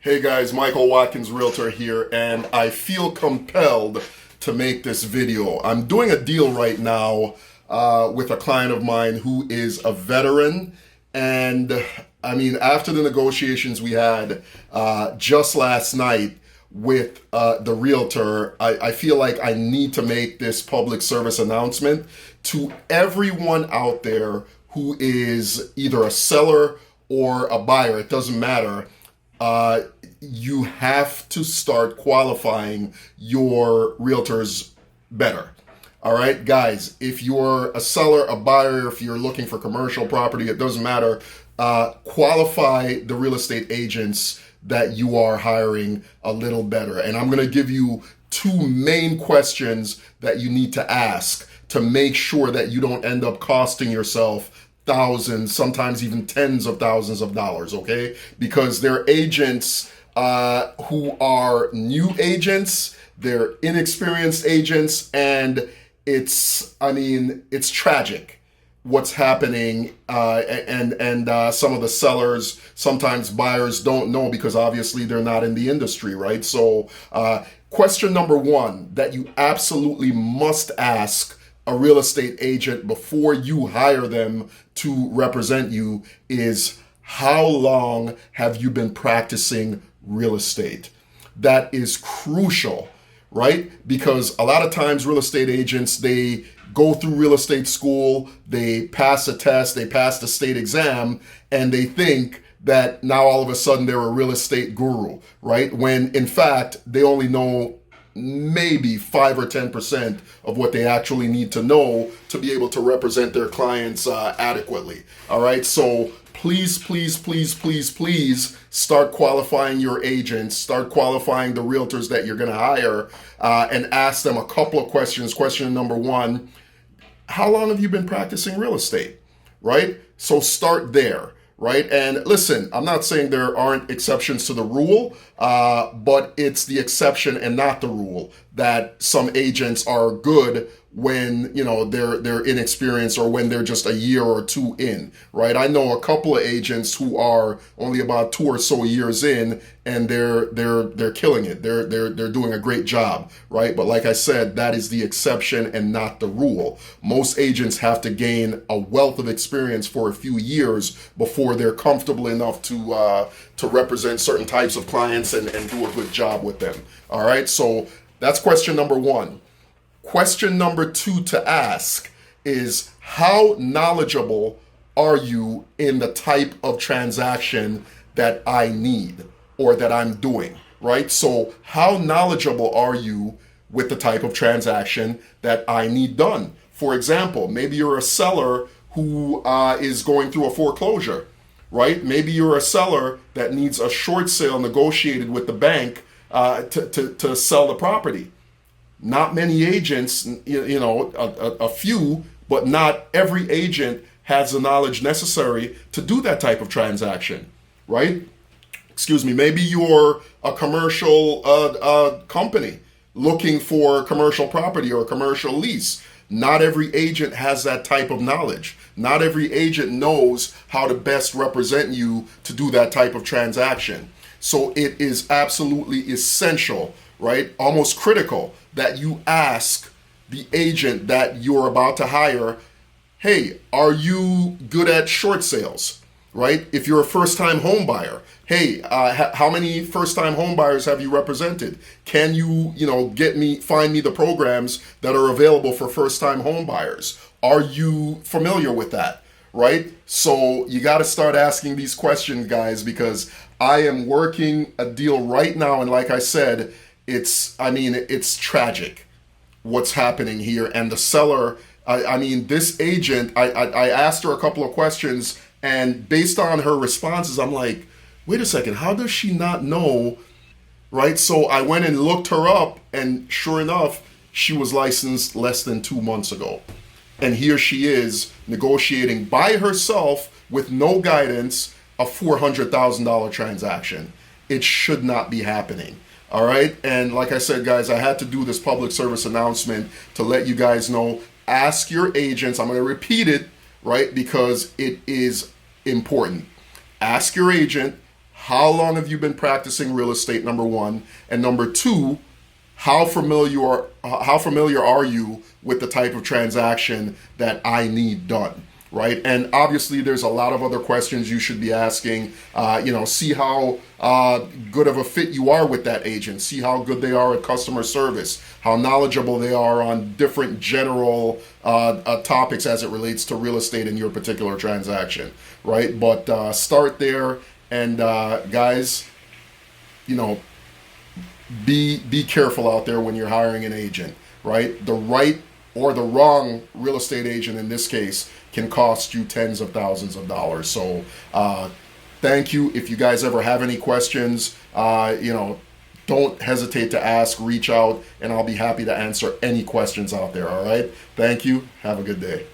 Hey guys, Michael Watkins, Realtor here, and I feel compelled to make this video. I'm doing a deal right now with a client of mine who is a veteran, and I mean, after the negotiations we had just last night with the Realtor, I feel like I need to make this public service announcement to everyone out there who is either a seller or a buyer. It doesn't matter. You have to start qualifying your realtors better. All right, guys, if you're a seller, a buyer, if you're looking for commercial property, it doesn't matter. Qualify the real estate agents that you are hiring a little better. And I'm going to give you two main questions that you need to ask to make sure that you don't end up costing yourself thousands, sometimes even tens of thousands of dollars, okay? Because they're agents who are new agents, they're inexperienced agents, and it's tragic what's happening, and some of the sellers, sometimes buyers don't know because obviously they're not in the industry, right? So question number one that you absolutely must ask a real estate agent before you hire them to represent you is, how long have you been practicing real estate? That is crucial, right? Because a lot of times real estate agents, they go through real estate school, they pass a test, they pass the state exam, and they think that now all of a sudden they're a real estate guru, right? When in fact, they only know maybe 5 or 10% of what they actually need to know to be able to represent their clients adequately. All right, so please start qualifying your agents, start qualifying the realtors that you're going to hire, and ask them a couple of questions. Question number one, how long have you been practicing real estate, right? So start there. Right? And listen, I'm not saying there aren't exceptions to the rule, but it's the exception and not the rule that some agents are good when, you know, they're inexperienced or when they're just a year or two in, right? I know a couple of agents who are only about 2 or so years in, and they're killing it. They're doing a great job, right? But like I said, that is the exception and not the rule. Most agents have to gain a wealth of experience for a few years before they're comfortable enough to represent certain types of clients and do a good job with them. All right, so that's question number one. Question number two to ask is, how knowledgeable are you in the type of transaction that I need or that I'm doing, right? So how knowledgeable are you with the type of transaction that I need done? For example, maybe you're a seller who is going through a foreclosure, right? Maybe you're a seller that needs a short sale negotiated with the bank to sell the property. Not many agents, a few, but not every agent has the knowledge necessary to do that type of transaction, right? Excuse me, maybe you're a commercial company looking for commercial property or a commercial lease. Not every agent has that type of knowledge. Not every agent knows how to best represent you to do that type of transaction. So it is absolutely essential, right? Almost critical that you ask the agent that you're about to hire, hey, are you good at short sales, right? If you're a first-time home buyer, hey, how many first-time home buyers have you represented? Can you, find me the programs that are available for first-time home buyers? Are you familiar with that, right? So you got to start asking these questions, guys, because I am working a deal right now, and like I said, it's tragic what's happening here. And the seller, this agent, I asked her a couple of questions, and based on her responses, I'm like, wait a second, how does she not know, right? So I went and looked her up, and sure enough, she was licensed less than 2 months ago. And here she is negotiating by herself with no guidance a $400,000 transaction. It should not be happening. All right. And like I said, guys, I had to do this public service announcement to let you guys know, ask your agents. I'm going to repeat it, right? Because it is important. Ask your agent, how long have you been practicing real estate, number one, and number two, how familiar are you with the type of transaction that I need done, right? And obviously, there's a lot of other questions you should be asking. See how good of a fit you are with that agent. See how good they are at customer service. How knowledgeable they are on different general topics as it relates to real estate in your particular transaction, right? But start there, and guys, you know, be careful out there when you're hiring an agent, right? The right or the wrong real estate agent in this case can cost you tens of thousands of dollars. So thank you. If you guys ever have any questions, don't hesitate to ask, reach out, and I'll be happy to answer any questions out there. All right. Thank you. Have a good day.